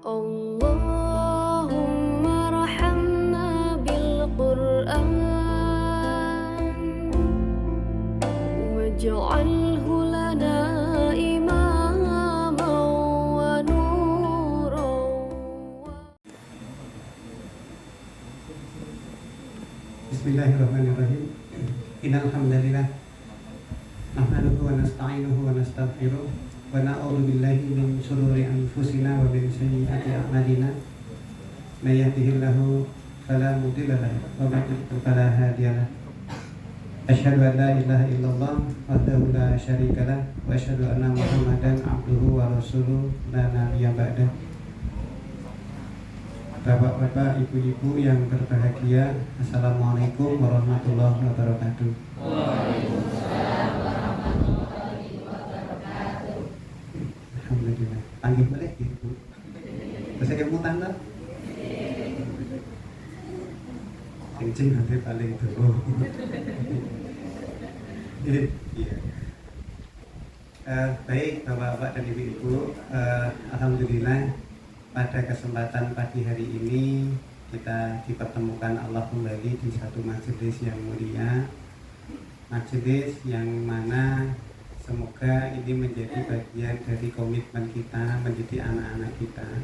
Allahumma rahamna bil Qur'an waj'alhu lana imaman wa nuran. Bismillahirrahmanirrahim. Innal hamdalillah nahmaduhu wa nasta'inuhu wa nastaghfiruh wa na'udzu billahi min shururi anfusina wa min sayyiati a'malina. May yahdihillahu fala mudilla lahu wa may yudlil fala hadiya lahu. Asyhadu an la ilaha illallah wahdahu la syarika lah wa asyhadu anna Muhammadan abduhu wa rasuluh la nabiyya ba'dah. Bapak-bapak, ibu-ibu yang berbahagia, Assalamualaikum warahmatullahi wabarakatuh. Waalaikumsalam warahmatullahi wabarakatuh. Alhamdulillah. Panggil boleh ibu. Bisa kemutan tak? Kencing nanti paling dulu. Iya. Baik bapak-bapak dan ibu-ibu, alhamdulillah. Pada kesempatan pagi hari ini kita dipertemukan Allah kembali di satu majelis yang mulia, majelis yang mana semoga ini menjadi bagian dari komitmen kita menjadi anak-anak kita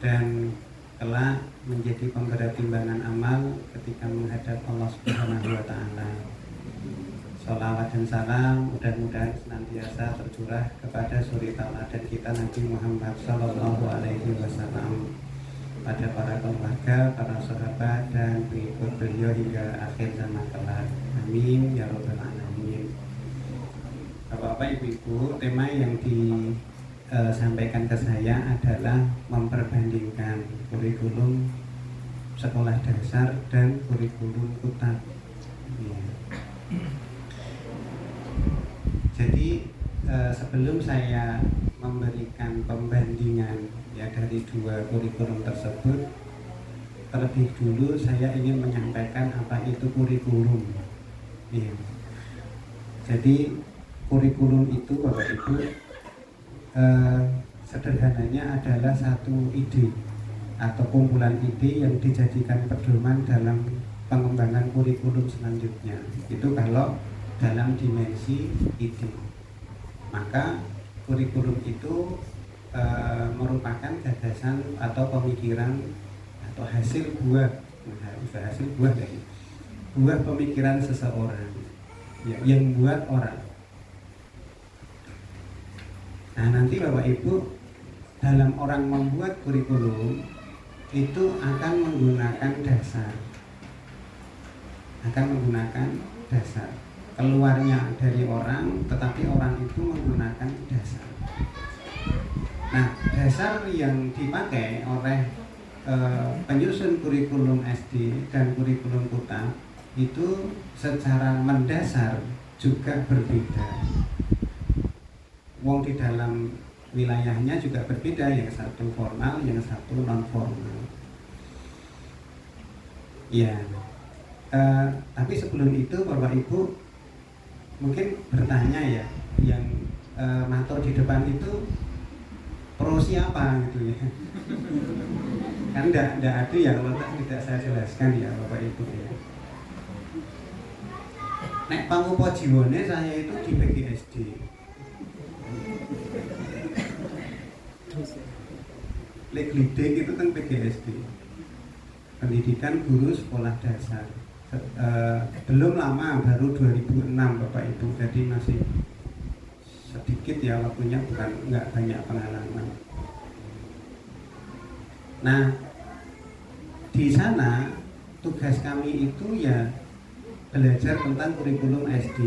dan kelak menjadi pemberi timbangan amal ketika menghadap Allah Subhanahu wa Ta'ala. Sholawat dan salam mudah-mudahan senantiasa tercurah kepada suri tauladan kita Nabi Muhammad Sallallahu Alaihi Wasallam, pada para keluarga, para sahabat dan pengikut beliau hingga akhir zaman kelak. Amin ya robbal alamin. Bapak-bapak, ibu-ibu, tema yang disampaikan ke saya adalah memperbandingkan kurikulum sekolah dasar dan kurikulum kutab. Ya. Jadi sebelum saya memberikan pembandingan ya dari dua kurikulum tersebut, terlebih dulu saya ingin menyampaikan apa itu kurikulum. Ya. Jadi kurikulum itu Bapak Ibu sederhananya adalah satu ide atau kumpulan ide yang dijadikan pedoman dalam pengembangan kurikulum selanjutnya. Itu kalau dalam dimensi ide, maka kurikulum itu merupakan gagasan atau pemikiran atau hasil buah dari buah pemikiran seseorang ya, yang buat orang. Nah nanti Bapak Ibu dalam orang membuat kurikulum itu akan menggunakan dasar, keluarnya dari orang, tetapi orang itu menggunakan dasar. Nah, dasar yang dipakai oleh penyusun kurikulum SD dan kurikulum kutab itu secara mendasar juga berbeda. Wong di dalam wilayahnya juga berbeda, yang satu formal, yang satu non formal. Ya, tapi sebelum itu Bapak Ibu mungkin bertanya ya, yang matur di depan itu pro siapa gitu ya. Kan tidak ada ya kalau tidak saya jelaskan ya Bapak Ibu ya. Nek pangupa jiwane saya itu di PGSD. Lek glidek itu kan PGSD, pendidikan guru sekolah dasar. Belum lama, baru 2006 Bapak Ibu, jadi masih sedikit ya waktunya, nggak banyak pengalaman. Nah di sana tugas kami itu ya belajar tentang kurikulum SD.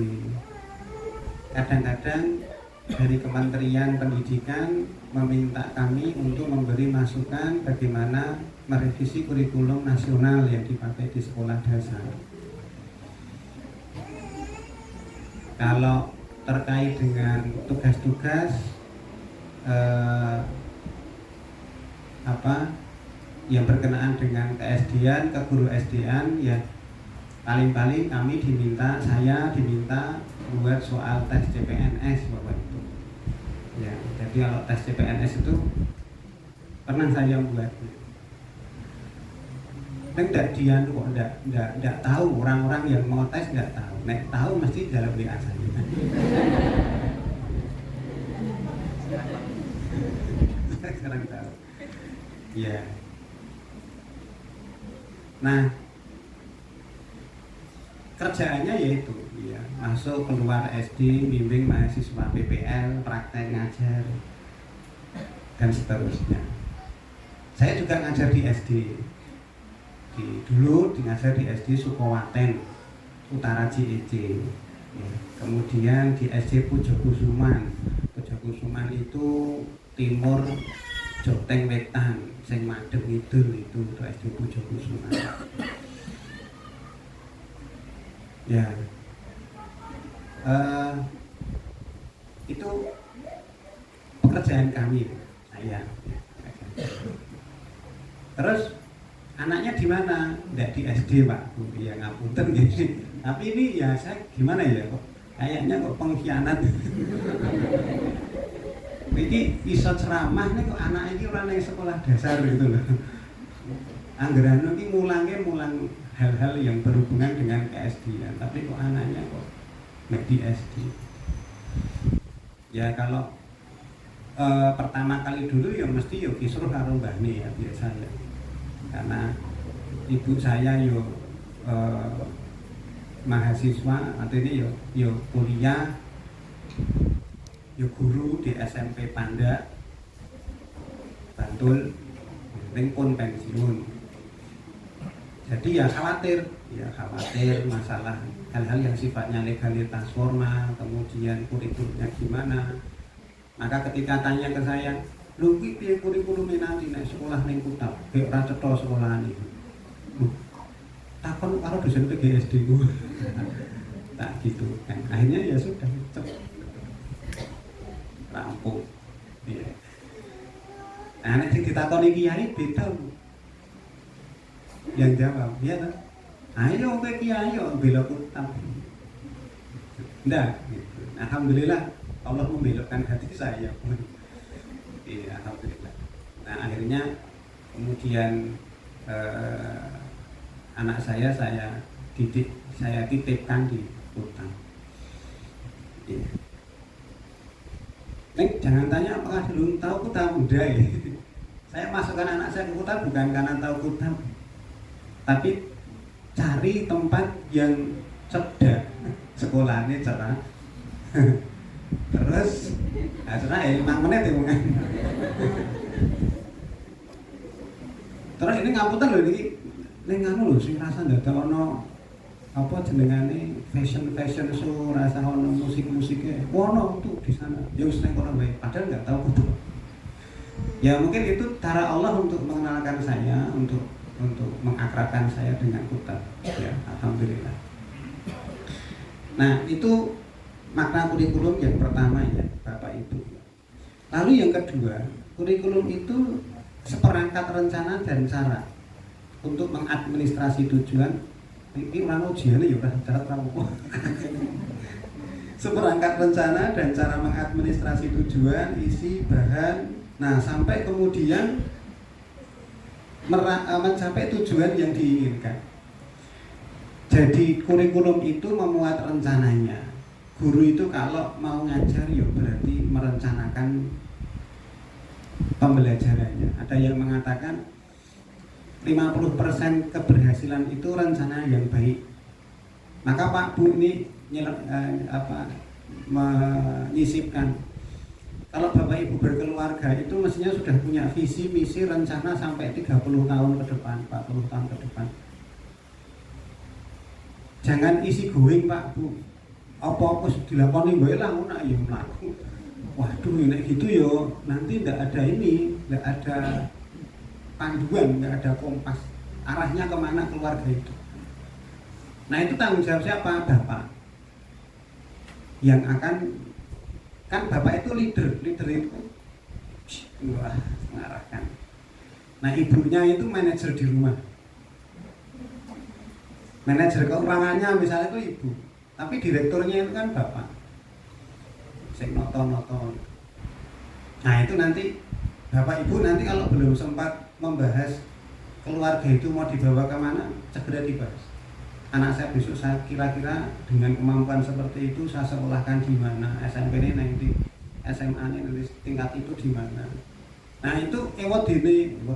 Kadang-kadang dari Kementerian Pendidikan meminta kami untuk memberi masukan bagaimana merevisi kurikulum nasional yang dipakai di sekolah dasar. Kalau terkait dengan tugas-tugas yang berkenaan dengan ke-SD-an, ke guru SD-an, ya paling-paling saya diminta buat soal tes CPNS Bapak Ibu. Ya, jadi kalau tes CPNS itu pernah saya buat. Enggak dia kok enggak tahu, orang-orang yang mau tes enggak tahu. Nek tahu mesti dalam WA saya. Sekarang tahu. Ya. Nah, kerjaannya yaitu ya, masuk keluar SD, bimbing mahasiswa PPL, praktek ngajar dan seterusnya. Saya juga ngajar di SD. Dulu ngajar di SD Sukowaten, Utara JEC. Ya. Kemudian di SD Pujokusuman. Pujokusuman itu timur Joteng Wetan, sing madhep ngidul itu SD Pujokusuman. Ya, itu pekerjaan kami, saya. Terus anaknya di mana? Tidak di SD Pak, ya ngapunten gini. Tapi ini ya saya gimana ya kok? Kayaknya kok pengkhianat. Ini iso ceramah nih kok anak ini orang yang sekolah dasar gitu loh. Anggaran ini mulang hal-hal yang berhubungan dengan KSD-an, tapi kok anaknya kok nggak di SD. Ya kalau pertama kali dulu ya mesti ya kisruh karo mbahne ya biasa ya. Karena ibu saya yo mahasiswa, artinya yo kuliah, yo guru di SMP Panda, Bantul, penting pun pensiun. Jadi ya khawatir masalah hal-hal yang sifatnya legalitas formal, kemudian kurikulumnya gimana. Maka ketika tanya ke saya, lu piye kurikulumnya nanti nek sekolah ning Kutab, kayak ora cetha sekolahan iki. Takon karo dosen PGSD ku. Tak gitu kan. Akhirnya ya sudah rampung. Iya. Nah, nek ditakoni kiai beda. Yang jawab, ya kan? Ayo kowe kiai yo bela Kutab. Ndak gitu. Alhamdulillah Allah membelokkan hati saya. Iya, alhamdulillah. Nah, akhirnya kemudian anak saya titipkan di Kutab. Iya. Jangan tanya apakah belum tahu Kutab, udah ya. Saya masukkan anak saya ke Kutab bukan karena tahu Kutab, tapi cari tempat yang cedak, sekolahnya cerah. Terus cerah ya 5 menit ya mungkin. Terus ini ngapunten lho iki ning anu lho sing rasa ndak ono apa jenengane fashion show, rasa ono musik-musiknya. Ono tuh di sana. Ya wis ning kono wae, padahal enggak tahu kudu. Ya mungkin itu cara Allah untuk mengenalkan saya, untuk mengakrabkan saya dengan Kutab. Ya, alhamdulillah. Nah, itu makna kurikulum yang pertama ya, Bapak Ibu. Lalu yang kedua, kurikulum itu seperangkat rencana dan cara untuk mengadministrasi tujuan. Ini orang ujiannya ya udah cara pramuka. Seperangkat rencana dan cara mengadministrasi tujuan, isi, bahan. Nah, sampai kemudian mencapai tujuan yang diinginkan. Jadi kurikulum itu memuat rencananya. Guru itu kalau mau ngajar ya berarti merencanakan pembelajarannya. Ada yang mengatakan 50% keberhasilan itu rencana yang baik. Maka Pak Bu ini menyisipkan, kalau Bapak Ibu berkeluarga itu mestinya sudah punya visi, misi, rencana sampai 30 tahun ke depan, 40 tahun ke depan. Jangan isi going Pak Bu, apa-apa dilakoni wae lah ngono ya mlaku. Waduh nek gitu yo nanti ndak ada ini, ndak ada panduan, ndak ada kompas arahnya kemana keluarga itu. Nah itu tanggung jawab siapa? Bapak yang akan, kan Bapak itu leader itu mengarahkan. Nah ibunya itu manajer di rumah, manajer keuangannya misalnya itu ibu, tapi direkturnya itu kan Bapak, sing noto. Nah itu nanti Bapak Ibu nanti kalau belum sempat membahas keluarga itu mau dibawa kemana, segera dibahas. Anak saya besok saya kira-kira dengan kemampuan seperti itu saya sekolahkan di mana, SMP ini nanti, SMA ini nanti tingkat itu di mana. Nah itu ewot ini apa?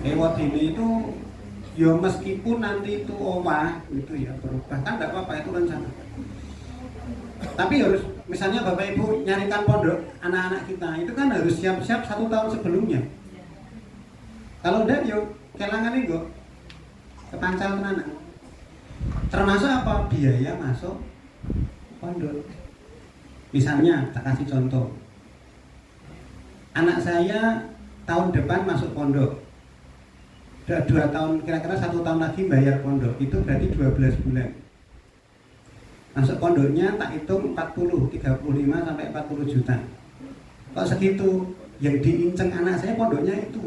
Ewot ini itu ya meskipun nanti itu omah gitu ya berubah kan tidak apa-apa, itu rencana. Tapi harus misalnya Bapak Ibu nyarikan pondok anak-anak kita itu kan harus siap-siap 1 tahun sebelumnya. Kalau enggak yuk kelangan itu kepancal tenanan. Termasuk apa? Biaya masuk pondok. Misalnya tak kasih contoh, anak saya tahun depan masuk pondok, udah 2 tahun, kira-kira 1 tahun lagi bayar pondok, itu berarti 12 bulan. Masuk pondoknya tak hitung 40, 35 sampai 40 juta. Kok segitu? Yang diinceng anak saya pondoknya itu.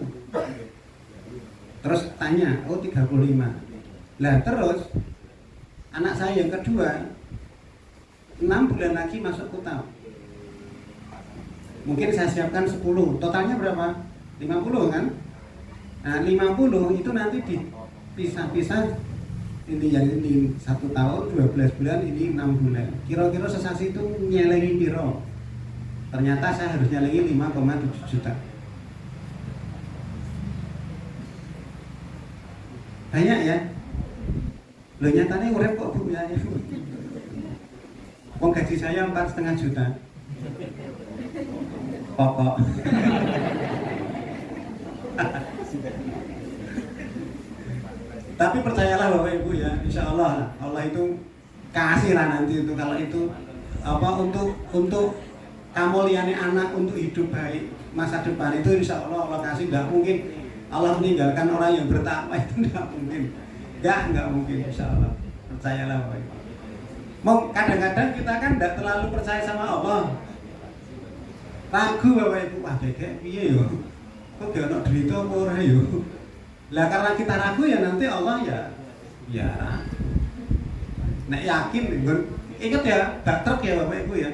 Terus tanya, oh 35. Lah terus anak saya yang kedua 6 bulan lagi masuk Kuta. Mungkin saya siapkan 10, totalnya berapa? 50 kan? Nah 50 itu nanti dipisah-pisah. Ini yang ini 1 tahun, 12 bulan, ini 6 bulan. Kira-kira sesasi itu nyelengi piro? Ternyata saya harus nyelengi 5,7 juta. Banyak ya? Loh nyatanya urip kok Bu ya? Wong gaji saya 4,5 juta. Pokok. Tapi percayalah Bapak Ibu ya, insya Allah Allah itu kasih lah nanti itu kalau itu apa untuk kamu liane anak untuk hidup baik masa depan itu insya Allah Allah kasih. Nggak mungkin Allah meninggalkan orang yang bertakwa, itu nggak mungkin, nggak mungkin insya Allah. Percayalah Bapak Ibu. Mau kadang-kadang kita kan nggak terlalu percaya sama Allah, ragu Bapak Ibu, wah kayak piye yo, kok gak ono derita apa ora yo. Lah karena kita ragu ya nanti Allah ya nek yakin ingat ya bak truk ya Bapak Ibu ya,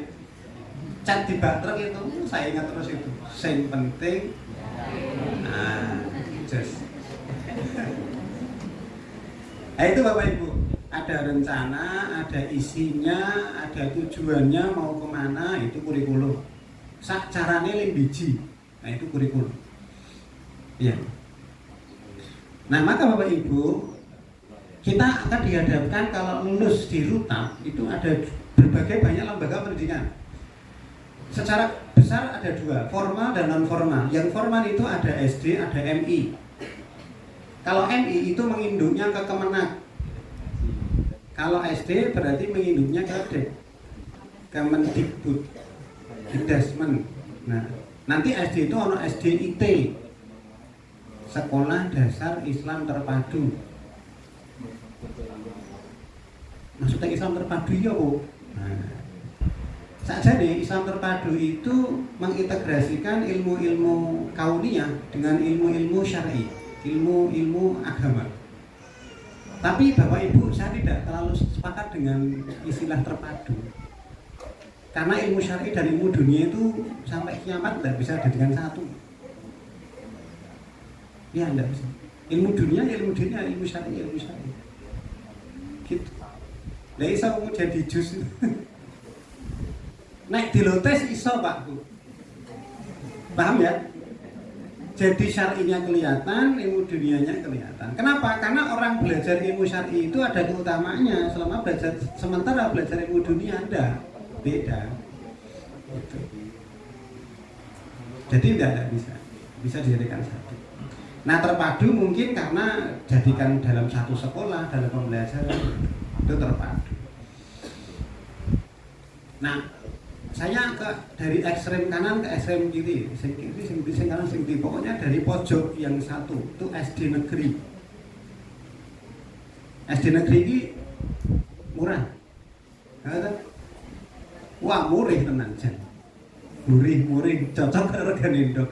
cat di bak truk itu saya ingat terus itu yang penting just nah itu Bapak Ibu ada rencana, ada isinya, ada tujuannya mau kemana, itu kurikulum. Sak carane ling biji, nah itu kurikulum ya. Nah maka Bapak Ibu, kita akan dihadapkan kalau lulus di RUTAP itu ada berbagai banyak lembaga pendidikan. Secara besar ada 2, formal dan non formal. Yang formal itu ada SD, ada MI. Kalau MI itu menginduknya ke Kemenak. Kalau SD berarti menginduknya ke Kemendikbud, Dikdasmen. Nah nanti SD itu ono SDIT, Sekolah Dasar Islam Terpadu. Maksudnya Islam Terpadu ya Bu? Nah, saja nih Islam Terpadu itu mengintegrasikan ilmu-ilmu kauniyah dengan ilmu-ilmu syar'i, ilmu-ilmu agama. Tapi Bapak Ibu saya tidak terlalu sepakat dengan istilah terpadu. Karena ilmu syar'i dan ilmu dunia itu sampai kiamat tidak bisa dijadikan satu. Ya enggak bisa. Ilmu dunia, ilmu syar'i. Gitu. Lah iso mau jadi jus. Nek dilotes iso Pak Bu. Paham ya? Jadi syar'inya kelihatan, ilmu dunianya kelihatan. Kenapa? Karena orang belajar ilmu syar'i itu ada keutamaannya. Selama belajar sementara belajar ilmu dunia ada beda. Gitu. Jadi tidak bisa dijadikan satu. Nah terpadu mungkin karena jadikan dalam satu sekolah, dalam pembelajaran itu terpadu. Nah saya dari ekstrem kanan ke ekstrem kiri, sing kanan, sing kiri, pokoknya dari pojok yang satu itu SD negeri. SD negeri ini murah, wah murih tenan jan, murih, cocok karo Ganindo.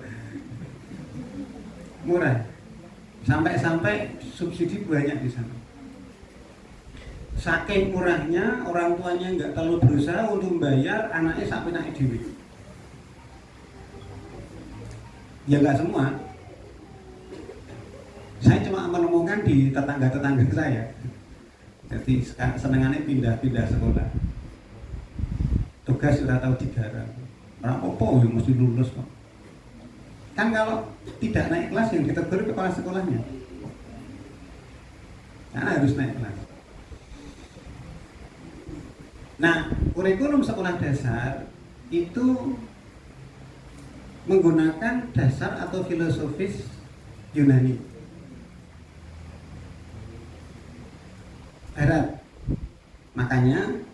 Murah, sampai subsidi banyak di sana. Saking murahnya, orang tuanya nggak terlalu berusaha untuk membayar, anaknya sampai naik dewi. Ya nggak semua. Saya cuma menemukan di tetangga-tetangga saya. Jadi senengannya pindah-pindah sekolah. Tugas sudah tahu digarap. Orang opo yang mesti lulus kok. Kan kalau tidak naik kelas yang ditegur kepala sekolahnya. Karena harus naik kelas. Nah, kurikulum sekolah dasar itu menggunakan dasar atau filosofis Yunani Barat. Makanya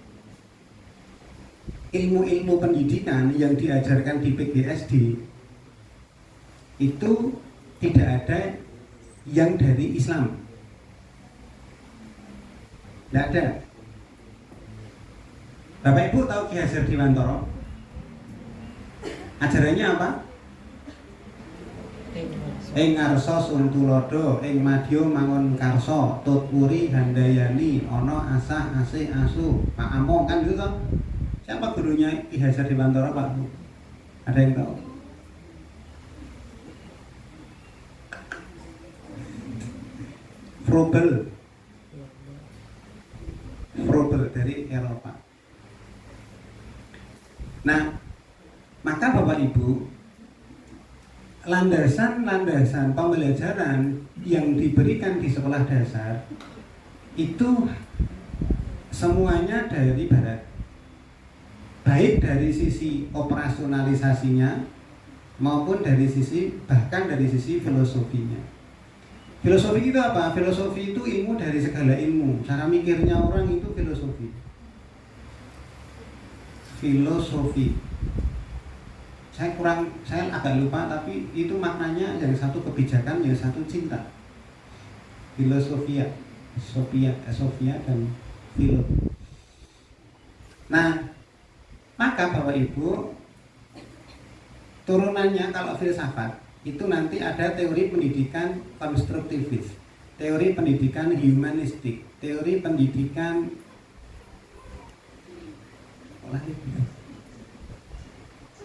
ilmu-ilmu pendidikan yang diajarkan di PGSD itu tidak ada yang dari Islam. Tidak ada. Bapak Ibu tahu Ki Hajar Dewantara? Ajarannya apa? Ing ngarsa sun tulodo, ing madya mangun karsa, tutwuri handayani, ana asah asih asu. Pak Among kan gitu toh? Siapa gurunya Ki Hajar Dewantara, Pak? Ada yang tahu? Froebel dari Eropa. Nah, maka Bapak Ibu, landasan pembelajaran yang diberikan di sekolah dasar itu semuanya dari Barat, baik dari sisi operasionalisasinya maupun bahkan dari sisi filosofinya. Filosofi itu apa? Filosofi itu ilmu dari segala ilmu. Cara mikirnya orang itu filosofi. Saya agak lupa, tapi itu maknanya yang satu kebijakan, yang satu cinta. Sofia dan filo. Nah, maka Bapak Ibu, turunannya kalau filsafat itu nanti ada teori pendidikan konstruktivis, teori pendidikan humanistik, teori pendidikan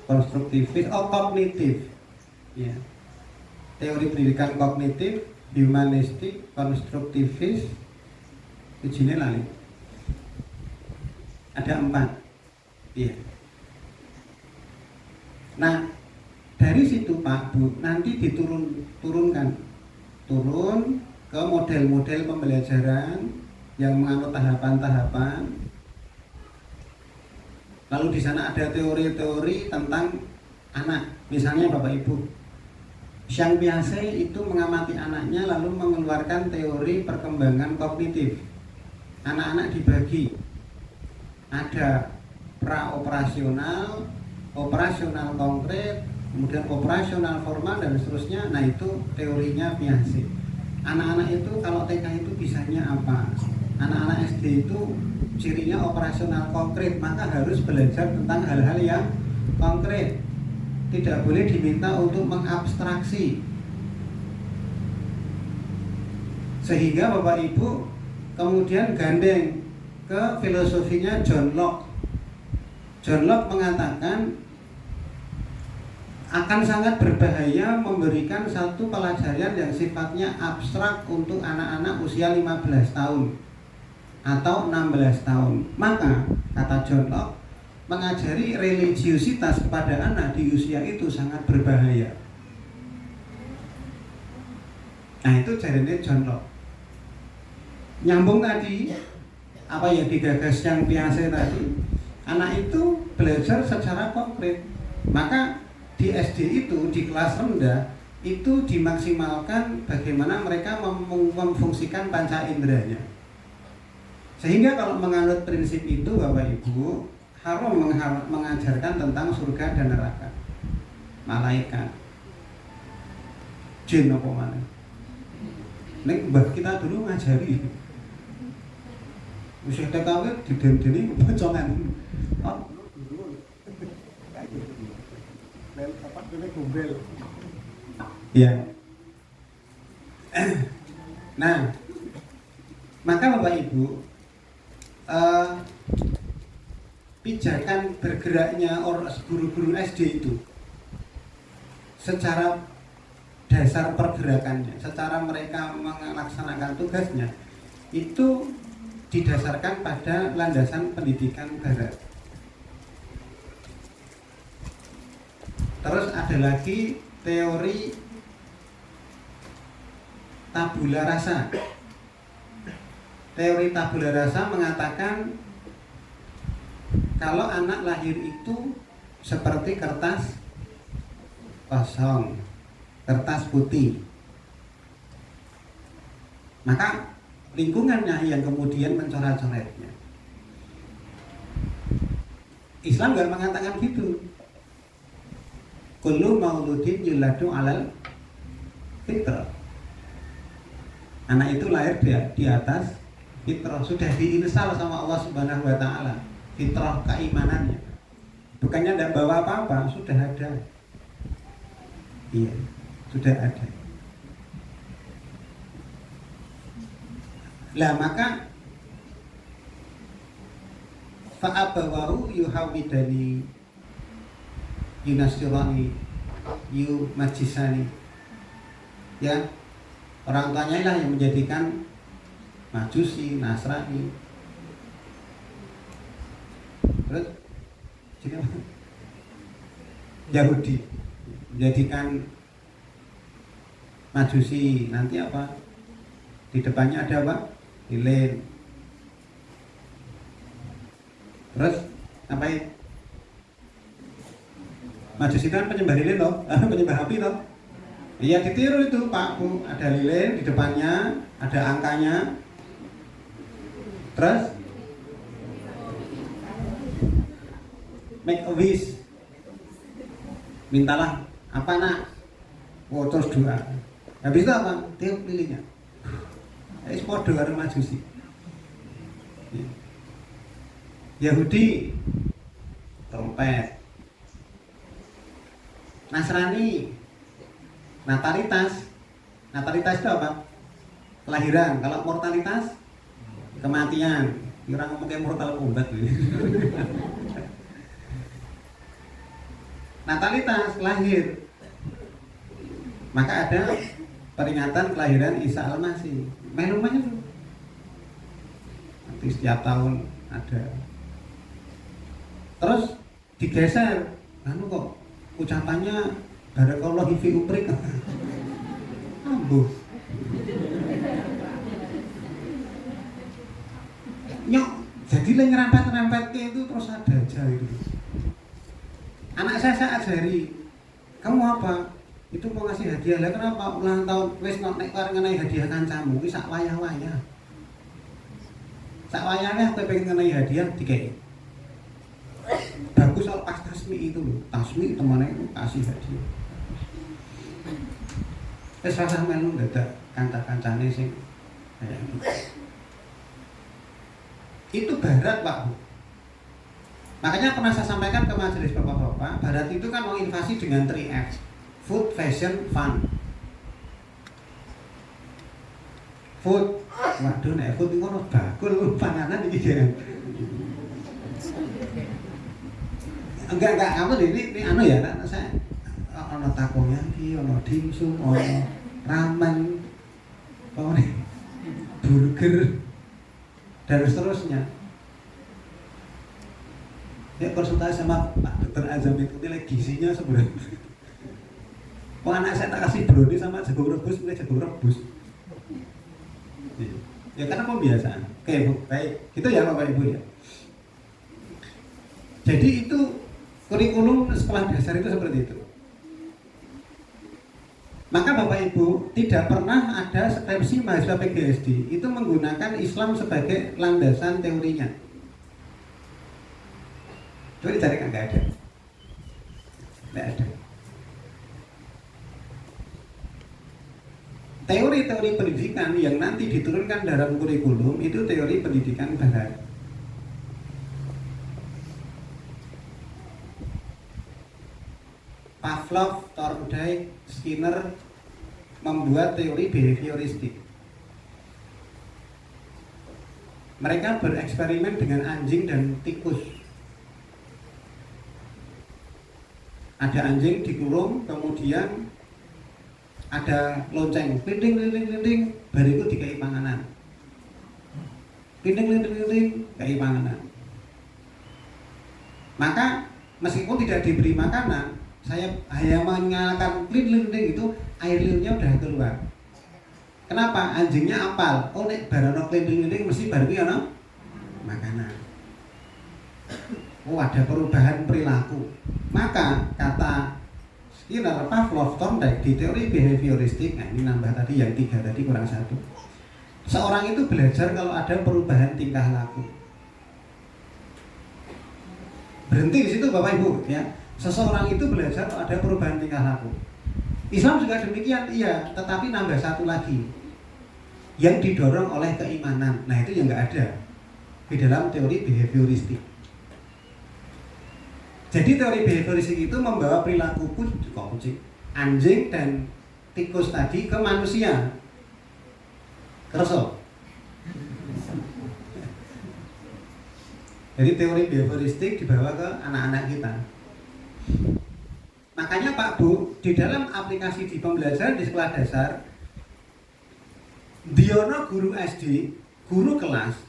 konstruktivis, kognitif, ya. Teori pendidikan kognitif, humanistik, konstruktivis, ujine lali. Ada 4, ya. Nah, dari situ Pak Bu nanti turun ke model-model pembelajaran yang menganut tahapan-tahapan. Lalu di sana ada teori-teori tentang anak. Misalnya Bapak Ibu, Xiang Piaget itu mengamati anaknya lalu mengeluarkan teori perkembangan kognitif. Anak-anak dibagi. Ada pra-operasional, operasional konkret, kemudian operasional formal dan seterusnya. Nah, itu teorinya Piaget. Anak-anak itu kalau TK itu bisanya apa? Anak-anak SD itu cirinya operasional konkret, maka harus belajar tentang hal-hal yang konkret. Tidak boleh diminta untuk mengabstraksi. Sehingga Bapak Ibu kemudian gandeng ke filosofinya John Locke. John Locke mengatakan akan sangat berbahaya memberikan satu pelajaran yang sifatnya abstrak untuk anak-anak usia 15 tahun atau 16 tahun. Maka, kata John Locke, mengajari religiusitas kepada anak di usia itu sangat berbahaya. Nah, itu caranya John Locke. Nyambung tadi, apa yang digagas yang Piaget tadi, anak itu belajar secara konkret. Maka di SD itu, di kelas rendah, itu dimaksimalkan bagaimana mereka memfungsikan panca inderanya. Sehingga kalau menganut prinsip itu Bapak Ibu harus mengajarkan tentang surga dan neraka, malaikat, jin apa mana. Nek mbah kita dulu ngajari. Usia TKW dideni bocongan. Oh, ya. Nah, maka Bapak Ibu, pijakan bergeraknya guru-guru SD itu secara dasar pergerakannya, secara mereka melaksanakan tugasnya itu didasarkan pada landasan pendidikan barat. Terus ada lagi teori tabula rasa. Teori tabula rasa mengatakan kalau anak lahir itu seperti kertas kosong, kertas putih, maka lingkungannya yang kemudian mencoret-coretnya. Islam nggak mengatakan gitu. Kullu mauludin yuladu alal fitrah. Anak itu lahir di atas fitrah, sudah diinstal sama Allah Subhanahu wa taala. Fitrah keimanannya. Bukannya tidak bawa apa-apa, sudah ada. Iya, sudah ada. Lah maka fa'abawahu yuhawidani yunasirani yumajisani, ya, orang tuanya lah yang menjadikan Majusi, Nasrani. Terus Yahudi menjadikan Majusi. Nanti apa? Di depannya ada apa? Lilin. Terus ngapain? Majusi kan penyembah lilin loh, penyembah api loh. Iya, ditiru itu Pak Bu, ada lilin di depannya, ada angkanya. Terus make a wish. Mintalah apa nak? Oh, terus doa. Habis itu apa? Tiup lilinnya. Es podo karo Majusi. Yahudi trompet. Nasrani natalitas. Natalitas itu apa? Kelahiran. Kalau mortalitas kematian. Orang ngomong kayak Mortal Kombat. Natalitas lahir. Maka ada peringatan kelahiran Isa Al-Masih. Rumahnya tuh. Nanti setiap tahun ada. Terus digeser. Anu kok ucapannya barakallahu fi uprik. Ambuh. Nyok, jadi nyerempet-nyerempet ke itu terus ada aja itu. Anak saya ajari, kamu apa? Itu mau ngasih hadiah lah, kenapa? Ulang tahun, wes nek arep ngenai hadiah kancamu, iki sak wayah-wayah. Sak wayahnya aku pengen ngenai hadiah dikei. Bagus soal pas tasmi itu loh, tasmi temannya itu kasih hadiah. Wes rasah melu dadak kanca-kancane sing kayak gitu. Itu barat Pak Bu. Makanya pernah saya sampaikan ke majelis bapak-bapak, barat itu kan menginvasi dengan 3F, food, fashion, fun. Food, waduh nek food itu kan bakul panganan iki ya. Enggak apa ini anu ya, saya ono takoyaki, ono dimsum, ono ramen, ono burger dan seterusnya. Ya konsultasi sama Pak Dokter Azam itu nilai gizinya sebenarnya. Oh, anak saya tak kasih brownies sama jagung rebus, mulai jagung rebus. Ya karena pembiasaan. Oke Bu, baik. Gitu ya Bapak Ibu ya. Jadi itu kurikulum sekolah dasar itu seperti itu. Maka Bapak Ibu tidak pernah ada skripsi mahasiswa PGSD itu menggunakan Islam sebagai landasan teorinya. Coba dicari kan nggak ada. Nggak ada. Teori-teori pendidikan yang nanti diturunkan dalam kurikulum itu teori pendidikan barat. Pavlov, Thorndike, Skinner membuat teori behavioristik. Mereka bereksperimen dengan anjing dan tikus. Ada anjing dikurung, kemudian ada lonceng, klinting, bariku dikai panganan. Klinting, kai panganan. Maka meskipun tidak diberi makanan, saya hanya menyalakan klinting itu, air liurnya udah keluar. Kenapa? Anjingnya apal. Oh, nek barono klinting mesti bariku ana makanan. Oh, ada perubahan perilaku. Maka kata Skinner, Pavlov, Thorndike di teori behavioristik, nah ini nambah tadi yang 3 tadi kurang 1. Seorang itu belajar kalau ada perubahan tingkah laku. Berhenti di situ Bapak Ibu ya. Seseorang itu belajar kalau ada perubahan tingkah laku. Islam juga demikian, iya, tetapi nambah 1 lagi. Yang didorong oleh keimanan. Nah, itu yang nggak ada di dalam teori behavioristik. Jadi teori behavioristik itu membawa perilaku kucing, anjing dan tikus tadi ke manusia. Kerso. Jadi teori behavioristik dibawa ke anak-anak kita. Makanya Pak Bu, di dalam aplikasi di pembelajaran di sekolah dasar, Diono guru SD, guru kelas,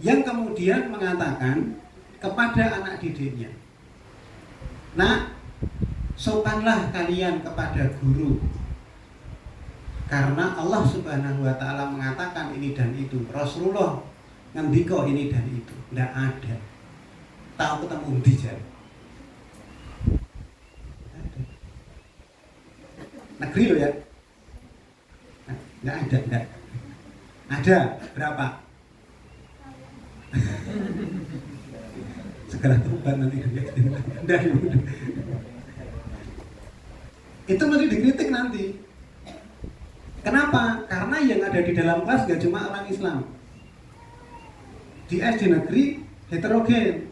yang kemudian mengatakan kepada anak didiknya, nah, sopanlah kalian kepada guru. Karena Allah Subhanahu wa Ta'ala mengatakan ini dan itu. Rasulullah ngendika ini dan itu. Tidak ada. Tahu ketemu di jalan. Negeri loh ya. Tidak ada, tidak. Ada berapa? Segera tobat nanti. Itu mesti dikritik nanti. Kenapa? Karena yang ada di dalam kelas gak cuma orang Islam. Di SD negeri heterogen.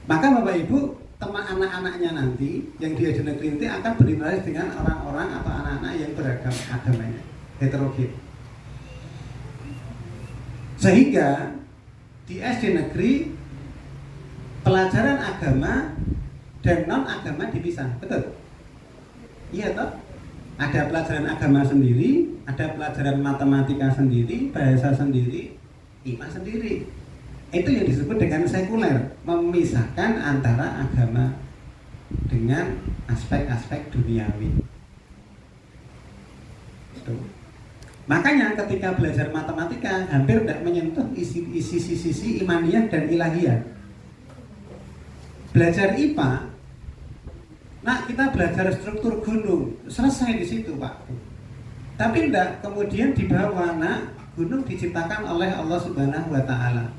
Maka Bapak Ibu, teman anak-anaknya nanti yang di SD negeri nanti akan berinteraksi dengan orang-orang atau anak-anak yang beragam agamanya, heterogen. Sehingga di SD negeri pelajaran agama dan non agama dipisah, betul? Iya toh? Ada pelajaran agama sendiri, ada pelajaran matematika sendiri, bahasa sendiri, IPA sendiri. Itu yang disebut dengan sekuler, memisahkan antara agama dengan aspek-aspek duniawi. Tuh. Makanya ketika belajar matematika hampir tidak menyentuh sisi imaniyah dan ilahiyah. Belajar IPA, nah kita belajar struktur gunung, selesai di situ Pak. Tapi tidak kemudian dibawa, nah gunung diciptakan oleh Allah Subhanahu wa Ta'ala.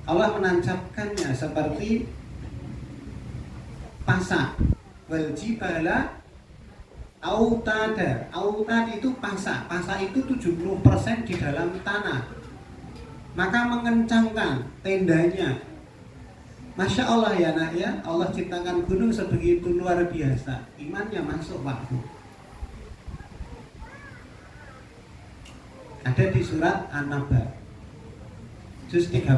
Allah menancapkannya seperti pasak, wal jibala autada. Autad itu pasak. Pasak itu 70% di dalam tanah. Maka mengencangkan tendanya. Masya Allah ya nak ya, Allah ciptakan gunung sebegitu luar biasa. Imannya masuk Pak. Ada di surat An-Naba juz 30.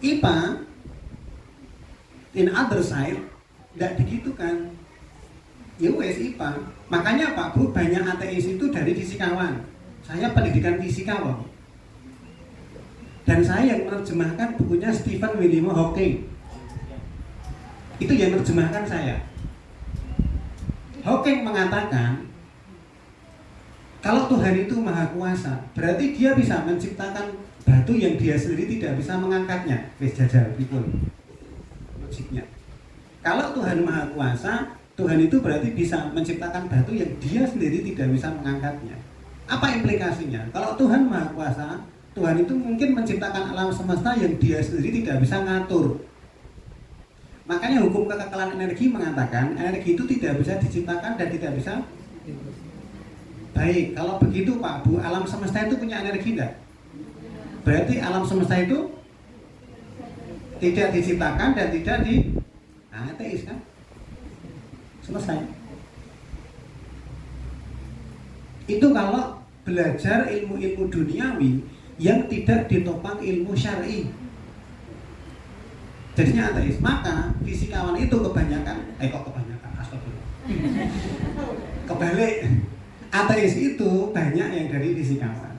IPA in other side tidak digitukan. Ya wes IPA. Makanya Pak Bu, banyak ateis itu dari fisikawan. Saya pendidikan fisika Pak. Dan saya yang menerjemahkan bukunya Stephen William Hawking. Itu yang menerjemahkan saya. Hawking mengatakan kalau Tuhan itu maha kuasa, berarti dia bisa menciptakan batu yang dia sendiri tidak bisa mengangkatnya. Wis jajal pikun logiknya. Kalau Tuhan maha kuasa, Tuhan itu berarti bisa menciptakan batu yang dia sendiri tidak bisa mengangkatnya. Apa implikasinya? Kalau Tuhan maha kuasa, Tuhan itu mungkin menciptakan alam semesta yang dia sendiri tidak bisa ngatur. Makanya hukum kekekalan energi mengatakan energi itu tidak bisa diciptakan dan tidak bisa. Baik, kalau begitu Pak Bu, alam semesta itu punya energi enggak? Berarti alam semesta itu tidak diciptakan dan tidak ateis kan? Selesai. Itu kalau belajar ilmu-ilmu duniawi yang tidak ditopang ilmu syar'i. jadinya ateis. Maka fisikawan itu kebanyakan, astagfirullah. Kebalik, ateis itu banyak yang dari fisikawan.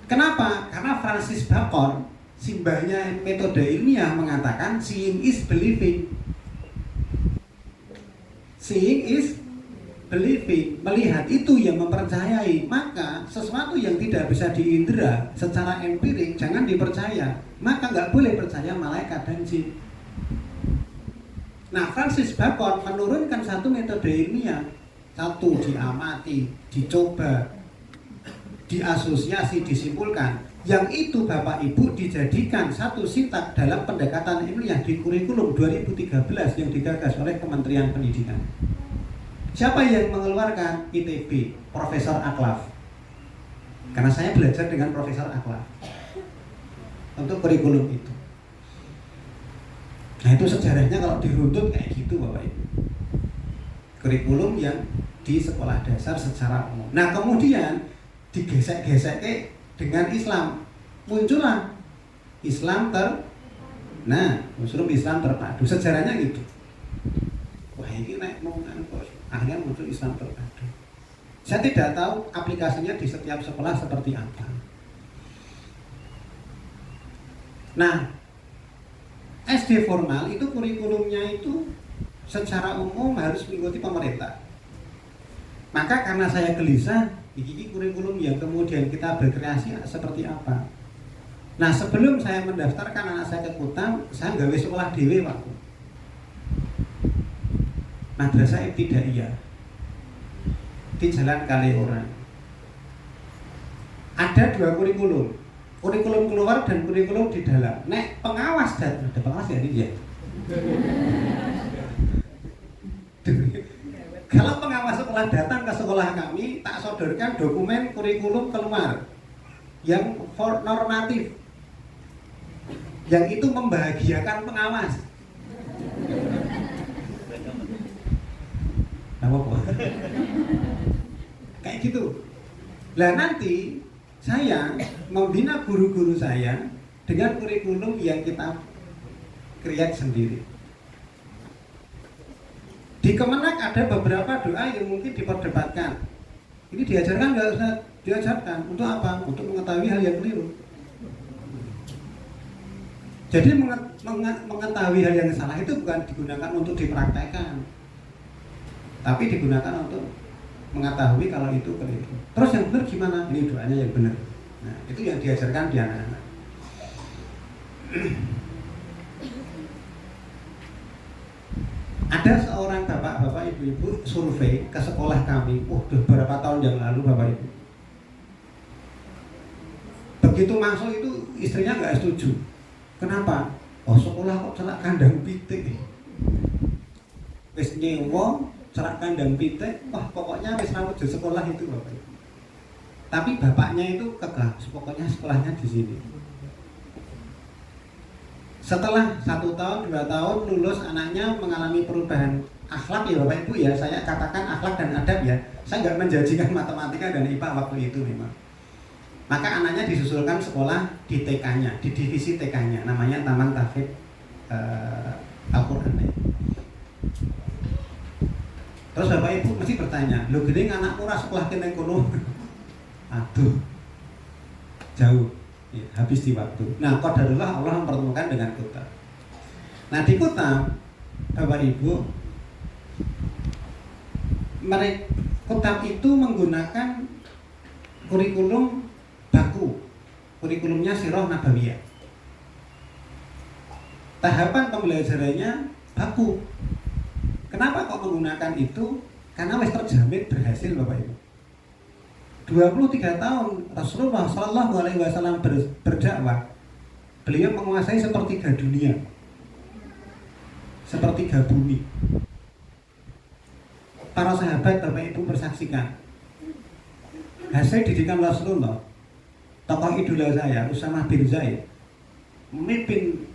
Kenapa? Karena Francis Bacon, simbahnya metode ilmiah, mengatakan seeing is believing. Seeing is believing, melihat itu yang mempercayai. Maka sesuatu yang tidak bisa diindra secara empirik jangan dipercaya. Maka nggak boleh percaya malaikat dan jin. Nah, Francis Bacon menurunkan satu metode ilmiah. Satu, diamati, dicoba, diasosiasi, disimpulkan. Yang itu Bapak Ibu dijadikan satu sintak dalam pendekatan ilmiah di kurikulum 2013 yang digagas oleh Kementerian Pendidikan. Siapa yang mengeluarkan? ITB, Profesor Aklaf. Karena saya belajar dengan Profesor Aklaf untuk kurikulum itu. Nah, itu sejarahnya kalau diruntut kayak gitu Bapak Ibu. Kurikulum yang di sekolah dasar secara umum. Nah, kemudian digesek-gesek dengan Islam. Muncullah Islam Islam terpadu. Sejarahnya gitu. Wah, ini naik mau akhirnya muncul Islam terpadu. Saya tidak tahu aplikasinya di setiap sekolah seperti apa. Nah, SD formal itu kurikulumnya itu secara umum harus mengikuti pemerintah. Maka karena saya gelisah, ini kurikulum yang kemudian kita berkreasi seperti apa. Nah, sebelum saya mendaftarkan anak saya ke Kutam, saya gawe sekolah dewe waktu. Madrasah Ibtidaiyah di Jalan Kaliurang. Ada dua kurikulum keluar dan kurikulum di dalam. Nek pengawas dan ada pengawas ya ini ya. Kalau pengawas sekolah datang ke sekolah kami, tak sodorkan dokumen kurikulum keluar yang normatif, yang itu membahagiakan pengawas. Apa? Kayak gitu. Lah nanti saya membina guru-guru saya dengan kurikulum yang kita create sendiri. Di Kemenak ada beberapa doa yang mungkin diperdebatkan. Ini diajarkan nggak usah diajarkan. Untuk apa? Untuk mengetahui hal yang keliru. Jadi mengetahui hal yang salah itu bukan digunakan untuk dipraktekkan, tapi digunakan untuk mengetahui kalau itu keliru. Terus yang benar gimana? Ini doanya yang benar. Nah, itu yang diajarkan di anak-anak. Ada seorang bapak-bapak, ibu-ibu survei ke sekolah kami, udah berapa tahun yang lalu Bapak Ibu. Begitu masuk itu istrinya nggak setuju. Kenapa? Oh, sekolah kok celak kandang pitik. Wis nyewa celak kandang pitik, wah pokoknya wis rawuh di sekolah itu Bapak Ibu. Tapi bapaknya itu kekeh, pokoknya sekolahnya di sini. Setelah 1 tahun, 2 tahun lulus, anaknya mengalami perubahan akhlak ya Bapak Ibu ya. Saya katakan akhlak dan adab ya. Saya nggak menjanjikan matematika dan IPA waktu itu memang. Maka anaknya disusulkan sekolah di TK-nya, di divisi TK-nya, namanya Taman Tahfidz Al-Quran. Terus Bapak Ibu mesti bertanya, lo gede anakku ora sekolah kene kono? Aduh, jauh. Ya, habis di waktu. Nah, qadarullah Allah mempertemukan dengan Kutam. Nah, di Kutam, Bapak Ibu, Kutam itu menggunakan kurikulum baku, kurikulumnya Sirah Nabawiyah. Tahapan pembelajarannya baku. Kenapa kok menggunakan itu? Karena wis terjamin berhasil Bapak Ibu. 23 tahun Rasulullah Shallallahu Alaihi Wasallam berdakwah, beliau menguasai sepertiga dunia, sepertiga bumi. Para sahabat Bapak Ibu bersaksikan hasil didikan Rasulullah. Tokoh idola saya Usamah bin Zaid memimpin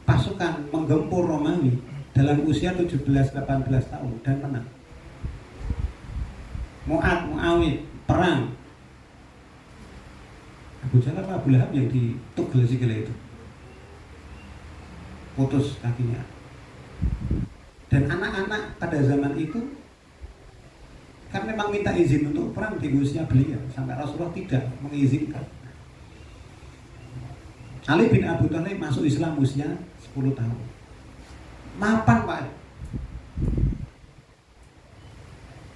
pasukan menggempur Romawi dalam usia 17-18 tahun dan menang. Muawiyah perang. Abu Jahal apa Abu Lahab yang ditugel sikile itu. putus kakinya. Dan anak-anak pada zaman itu kan memang minta izin untuk perang di usia belia, sampai Rasulullah tidak mengizinkan. Ali bin Abi Thalib masuk Islam usia 10 tahun. Mapan Pak.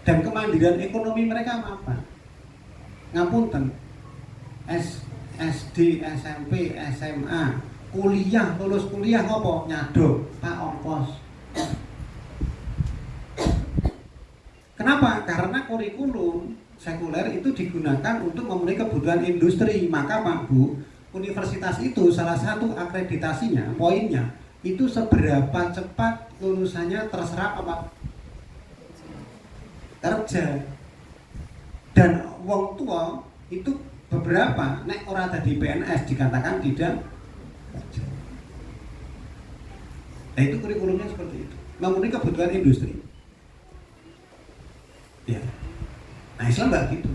Dan kemandirian ekonomi mereka mapan. Ngapunten. SD, SMP, SMA, kuliah, lulus kuliah apa? Nyaduk, Pak ongkos. Kenapa? Karena kurikulum sekuler itu digunakan untuk memenuhi kebutuhan industri. Maka Pak Bu, universitas itu salah satu akreditasinya, poinnya itu seberapa cepat lulusannya terserap apa? Kerja. Dan wong tua itu beberapa nek ora dadi PNS dikatakan tidak kerja. Nah itu kurikulumnya seperti itu, memenuhi kebutuhan industri. Ya. Nah Islam nggak gitu.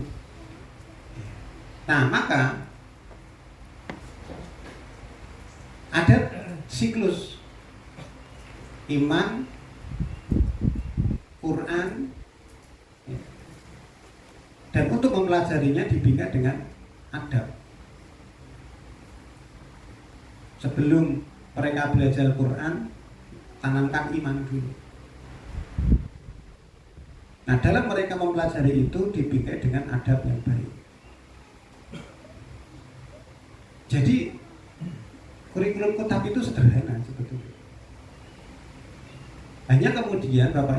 Nah maka ada siklus iman, Quran, dan untuk mempelajarinya dibina dengan adab. Sebelum mereka belajar Quran, tanamkan iman dulu. Nah dalam mereka mempelajari itu dibina dengan adab yang baik. Jadi kurikulum Kutab itu sederhana sebetulnya. Hanya kemudian Bapak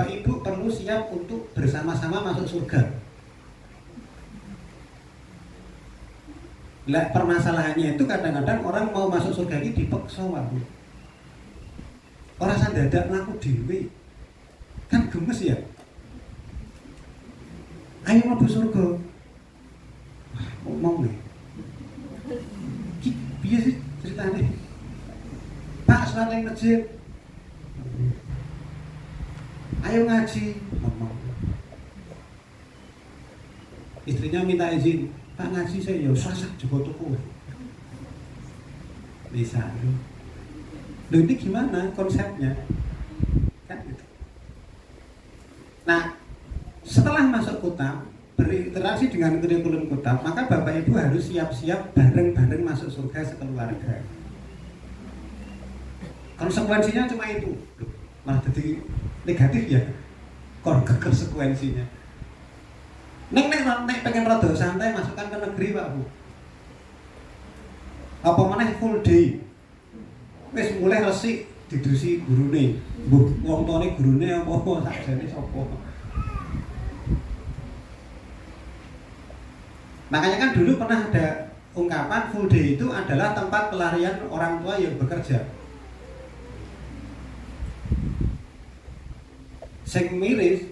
Ibu perlu siap untuk bersama-sama masuk surga. Lah permasalahannya itu kadang-kadang orang mau masuk surga ini dipaksa wae. Ora sandadak mlaku dhewe. Kan gemes ya. Ayo mlebu surga. Wah, ngomong nih. Piye sih ceritane? Pak salat ning masjid. Ayo ngaji, ngomong. Istrinya minta izin, Pak ngaji saya ya sasak juga tuku. Bisa. Loh ini gimana konsepnya? Kan gitu. Nah, setelah masuk Kutab, berinteraksi dengan kurikulum Kutab, maka Bapak Ibu harus siap-siap bareng-bareng masuk surga sekeluarga. Konsekuensinya cuma itu. Loh, malah jadi negatif ya. Konsekuensinya. Nek pengen rada santai masukkan ke negeri Pak Bu. Apa maneh full day. Wis mulai resik didusi gurune. Mbuh wong tuane gurune apa sakjane sapa. Makanya kan dulu pernah ada ungkapan full day itu adalah tempat pelarian orang tua yang bekerja. Sing miris,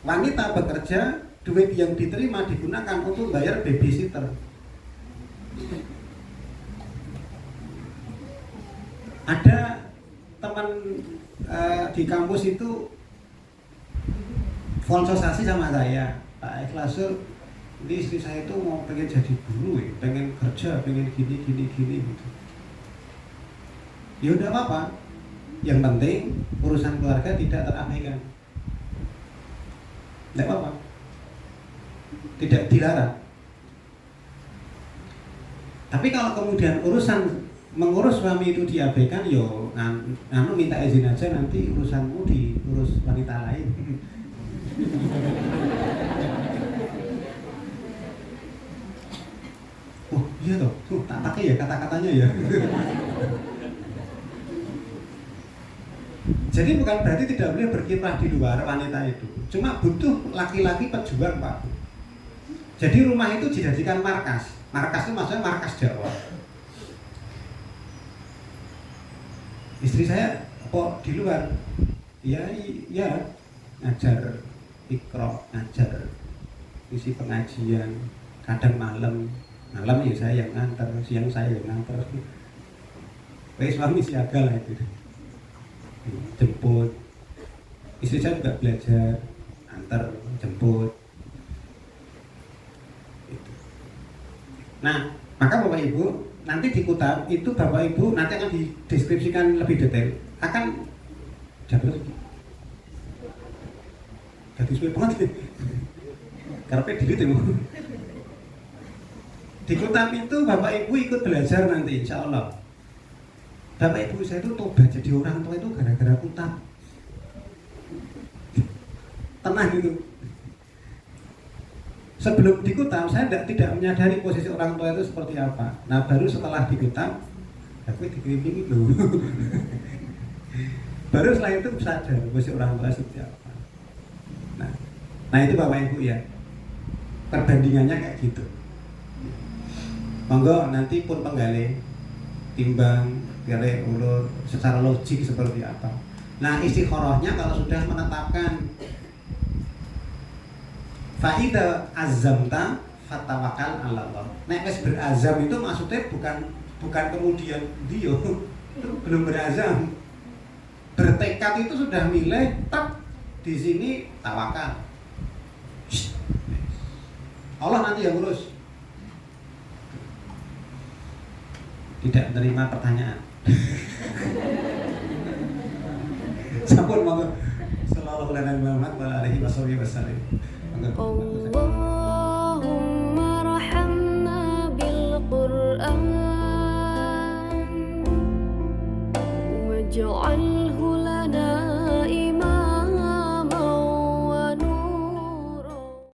wanita bekerja, duit yang diterima digunakan untuk bayar babysitter. Ada teman di kampus itu konsultasi sama saya, Pak Ikhlasul, ini istri saya itu mau pengen jadi guru, pengen kerja, pengen gini gitu. Ya udah apa-apa. Yang penting urusan keluarga tidak terabaikan. Tidak apa-apa. Tidak dilarang. Tapi kalau kemudian mengurus suami itu diabaikan, yo minta izin aja, nanti urusanmu diurus wanita lain. Oh iya toh, tak pakai ya kata-katanya ya. Jadi bukan berarti tidak boleh berkiprah di luar wanita itu. Cuma butuh laki-laki pejuang Pak. Jadi rumah itu dijadikan markas. Markas itu maksudnya markas dakwah. Istri saya kok di luar? Ya ngajar Iqra, ngajar isi pengajian, kadang malam ya saya yang nganter, siang saya yang nganter. Suami siaga lah itu. Jemput, istri saya juga belajar, antar, jemput. Nah, Maka Bapak Ibu nanti di Kutab itu Bapak Ibu nanti akan dideskripsikan lebih detail. Akan jatuh jadi suwe banget. Karena diri temu. Di Kutab itu Bapak Ibu ikut belajar nanti insya Allah. Bapak Ibu saya itu tobat jadi orang tua itu gara-gara Kutab. Tenang gitu. Sebelum di Kutab saya tidak menyadari posisi orang tua itu seperti apa. Nah baru setelah di Kutab aku dikirimin itu. Baru setelah itu sadar posisi orang tua seperti apa. Nah itu Bapak Ibu ya, perbandingannya kayak gitu. Monggo nanti pun penggale timbang, gale ulur secara logik seperti apa. Nah istikharahnya kalau sudah menetapkan fa'idha azamta fatawakal ala Allah. Nek wis berazam itu maksudnya bukan kemudian dia belum berazam. Bertekad itu sudah milih tak di sini tawakal. Allah nanti yang urus. Tidak menerima pertanyaan. Sampun monggo. Sallallahu alaihi wa alihi wasallam. Allahumma rahamna bil Qur'an waj'al